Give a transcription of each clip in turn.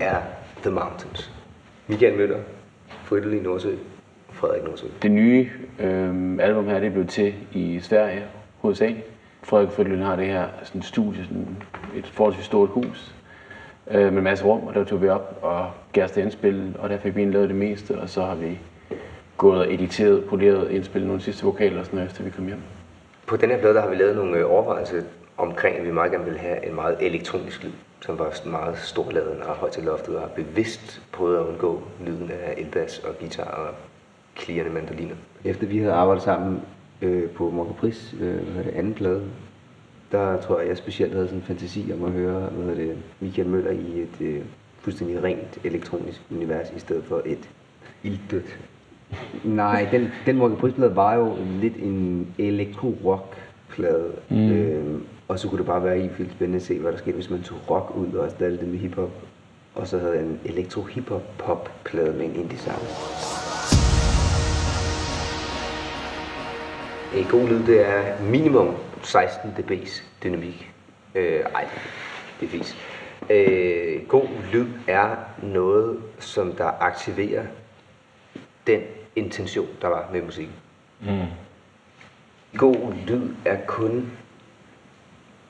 er The Mountains. Michael Møller, Fridtjof Nordsø, Frederik Nordsø. Det nye album her, det blev til i Sverige hovedsageligt. Frederik Fridtjof har det her sådan studie, sådan et forholdsvis stort hus med en masse rum, og der tog vi op og gav det indspil, og der fik vi lavet det meste, og så har vi gået og editeret, poleret, indspillet nogle sidste vokaler og sådan noget, efter vi kom hjem. På den her plade, der har vi lavet nogle overvejelser omkring, at vi meget gerne ville have en meget elektronisk lyd, som var meget storladen og højt til loftet, og har bevidst prøvet at undgå lyden af elbas og guitar og klirrende mandoliner. Efter vi havde arbejdet sammen på Morgan Pris, anden plade, der tror jeg specielt havde sådan en fantasi om at høre Michael Møller i et fuldstændig rent elektronisk univers, i stedet for et ilddødt. Nej, den Morgan Pris-plade var jo lidt en elektro-rock-plade, og så kunne det bare være helt vildt spændende at se, hvad der skete, hvis man tog rock ud og erstattede det med hiphop, og så havde en elektro-hip-hop-pop-plade med en indie-sanger. En god lyd, det er minimum 16 dB's dynamik. Det er fis. God lyd er noget, som der aktiverer den intention, der var med musikken. God lyd er kun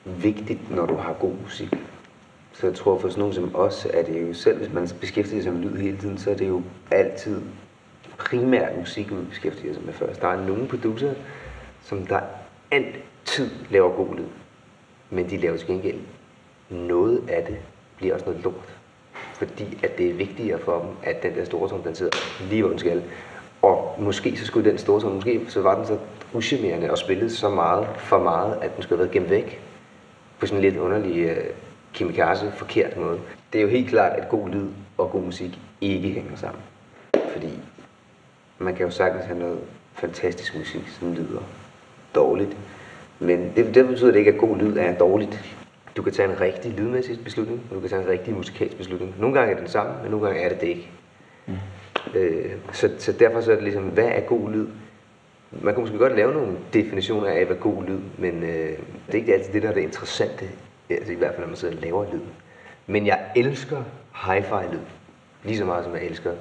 vigtigt, når du har god musik. Så jeg tror, for sådan nogen som os, er det jo selv, hvis man beskæftiger sig med lyd hele tiden, så er det jo altid primært musik, man beskæftiger sig med først. Der er nogle producer, som der altid laver god lyd, men de laver til gengæld noget af det bliver også noget lort. Fordi at det er vigtigere for dem, at den der stortone, den sidder lige hvor den skal. Og måske så skulle den stortone, måske så var den så uschammerende og spillede så meget for meget, at den skulle have været gemt væk på sådan en lidt underlig kamikaze forkert måde. Det er jo helt klart, at god lyd og god musik ikke hænger sammen. Fordi man kan jo sagtens have noget fantastisk musik, som lyder dårligt. Men det betyder det ikke, at god lyd er dårligt. Du kan tage en rigtig lydmæssig beslutning, og du kan tage en rigtig musikalsk beslutning. Nogle gange er det den samme, men nogle gange er det ikke. Så derfor så er det ligesom, hvad er god lyd? Man kan måske godt lave nogle definitioner af, hvad god lyd, men det er ikke altid det, der er det interessante. Altså i hvert fald, når man sidder og laver lyd. Men jeg elsker hi-fi lyd. Lige så meget som jeg elsker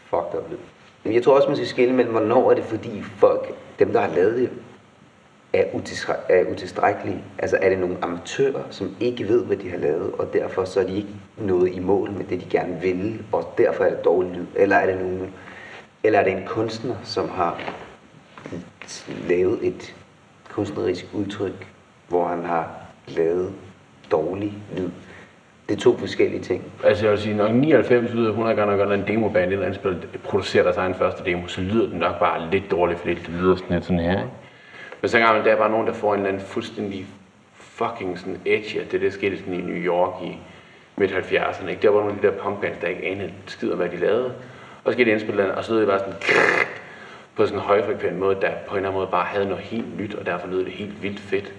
fucked up lyd. Men jeg tror også, man skal skille mellem, hvornår er det, fordi folk, dem der har lavet det, er utilstrækkelige. Altså er det nogle amatører, som ikke ved, hvad de har lavet, og derfor så er de ikke nået i mål med det, de gerne vil, og derfor er det dårlig lyd. Eller er det en kunstner, som har lavet et kunstnerisk udtryk, hvor han har lavet dårlig lyd. Det er to forskellige ting. Altså jeg vil sige, nok 99 ud af 100 gange, når der er en demoband, et eller andet spil, producerer deres egen første demo, så lyder den nok bare lidt dårligt, fordi det lyder sådan her. Men så engang, der er bare nogen, der får en eller anden fuldstændig fucking sådan edge, at det skete sådan i New York i midt-70'erne, ikke? Der var nogle af de der punkbands, der ikke anede skid om, hvad de lavede. Og så skete det indspillet, og så lød det bare sådan på sådan en højfrekvent måde, der på en eller anden måde bare havde noget helt nyt, og derfor lød det helt vildt fedt.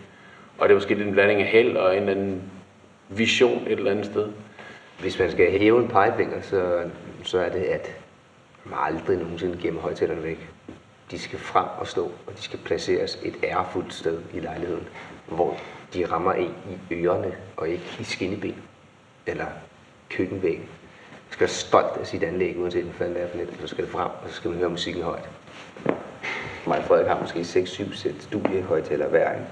Og det var sket en blanding af held og en eller anden vision et eller andet sted. Hvis man skal hæve en pegefinger, så er det, at man aldrig nogensinde gemmer højtalerne væk. De skal frem og stå, og de skal placeres et ærefuldt sted i lejligheden, hvor de rammer en i ørerne og ikke i skinneben eller køkkenvæggen. Man skal være stolt af sit anlæg, uanset hvad fanden det er for lidt, så skal det frem, og så skal man høre musikken højt. Mig og Frederik har måske 6-7 sæt studiehøjtalere hver, ikke?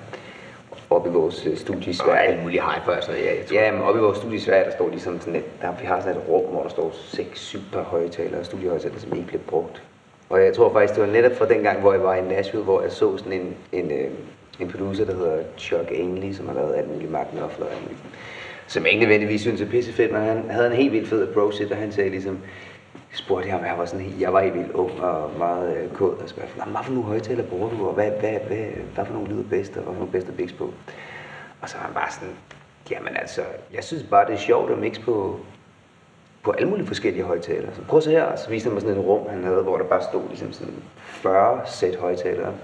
Oppe i vores studie i Sverige. Og alle mulige hi-fi, så jeg tror. Ja, men oppe i vores studie i Sverige, der står ligesom sådan et, vi har sådan et rum, hvor der står 6-7 par højtalere, studiehøjtalere, som ikke bliver brugt. Og jeg tror faktisk, det var netop fra den gang, hvor jeg var i Nashville, hvor jeg så sådan en producer, der hedder Chuck Ainley, som har lavet alt muligt Mark Knopfler og alt muligt. Som jeg ikke nødvendigvis synes er pissefedt, men han havde en helt vildt fed approach, og han sagde ligesom, spurgte jeg, om jeg var helt vildt ung og meget kod, og spurgte, hvad for nogle højtaler bruger du, og hvad for nogle lyder bedst, og hvad for nogle bedste biks på? Og så var han bare sådan, jamen altså, jeg synes bare, det er sjovt at mixe på alle mulige forskellige højtalere. Så prøv at se her, og så viste han mig sådan en rum, han havde, hvor der bare stod ligesom sådan 40 sæt højtalere.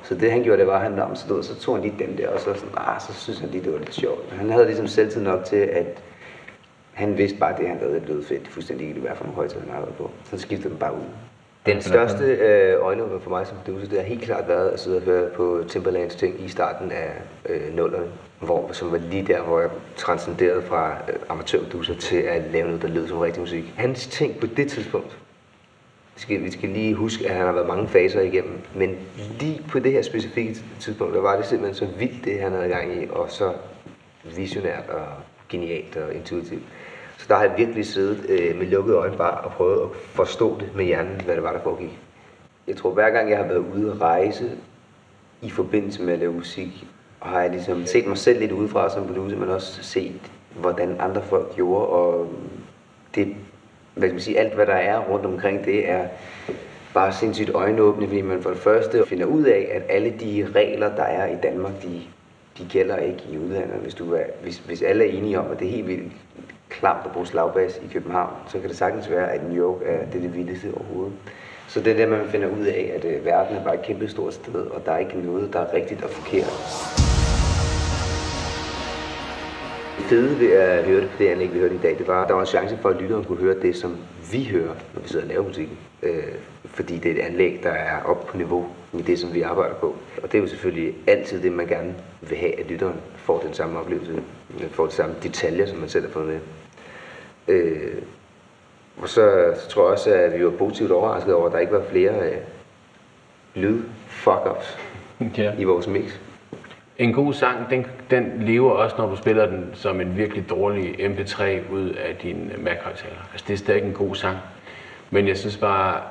Så det han gjorde, det var, at han så tog han lige dem der, og så sådan, så synes han lige, det var lidt sjovt. Han havde ligesom selvtid nok til, at han vidste bare, at det han lavede lød fedt. Fuldstændig ikke, hvad for nogle højtalere han havde på. Så skiftede dem bare ud. Den største øjenåbner for mig som producer, det har helt klart været at sidde og høre på Timbalands ting i starten af 00'erne, som var lige der, hvor jeg transcenderede fra amatørproducer til at lave noget, der lød som rigtig musik. Hans ting på det tidspunkt, vi skal lige huske, at han har været mange faser igennem, men lige på det her specifikke tidspunkt, der var det simpelthen så vildt, det han havde gang i, og så visionært og genialt og intuitivt. Så der har jeg virkelig siddet med lukkede øjne bare og prøvet at forstå det med hjernen, hvad det var, der foregik. Jeg tror, hver gang jeg har været ude at rejse i forbindelse med at lave musik, har jeg ligesom set mig selv lidt udefra som producer, men også set, hvordan andre folk gjorde, og det, hvad skal man sige, alt hvad der er rundt omkring det er bare sindssygt øjenåbne, fordi man for det første finder ud af, at alle de regler, der er i Danmark, de gælder ikke i udlandet. Hvis alle er enige om, at det er helt vildt klamt at bruge slagbas i København, så kan det sagtens være, at New York er det vildeste overhovedet. Så det er det, man finder ud af, at verden er bare et kæmpe stort sted, og der er ikke noget, der er rigtigt og forkert. Det fede ved at høre det på det anlæg, vi hørte i dag, det var, at der var en chance for, at lytteren kunne høre det, som vi hører, når vi sidder og laver musikken. Fordi det er et anlæg, der er op på niveau med det, som vi arbejder på. Og det er jo selvfølgelig altid det, man gerne vil have, at lytteren får den samme oplevelse, får de samme detaljer, som man selv har fået med. Og så tror jeg også, at vi var positivt overrasket over, at der ikke var flere lyd-fuck-ups i vores mix. En god sang, den lever også, når du spiller den som en virkelig dårlig MP3 ud af din Mac-højttaler. Altså, det er stadig en god sang. Men jeg synes bare,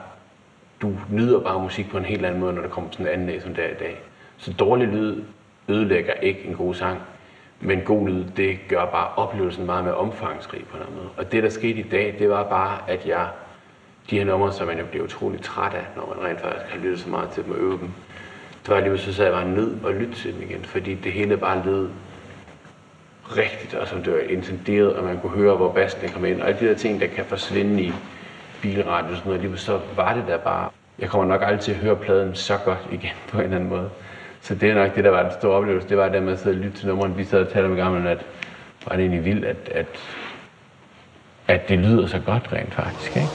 du nyder bare musik på en helt anden måde, når der kommer sådan en anden dag som der i dag. Så dårlig lyd ødelægger ikke en god sang, men god lyd, det gør bare oplevelsen meget mere omfangsrig på en anden måde. Og det, der skete i dag, det var bare, at de her numre, som man jo bliver utrolig træt af, når man rent faktisk har lyttet så meget til dem og øve dem, det var lige så jeg var nødt at lytte til dem igen, fordi det hele bare lød rigtigt, og som det var intenderet, og man kunne høre, hvor bassen kom ind, og alle de der ting, der kan forsvinde i bilradio og sådan noget, lige så var det der bare. Jeg kommer nok aldrig til at høre pladen så godt igen på en eller anden måde. Så det er nok det, der var den store oplevelse, det var det med at sidde og lytte til nummerne. Vi sad og talte med gamlen, at var det egentlig vildt, at det lyder så godt rent faktisk, ikke?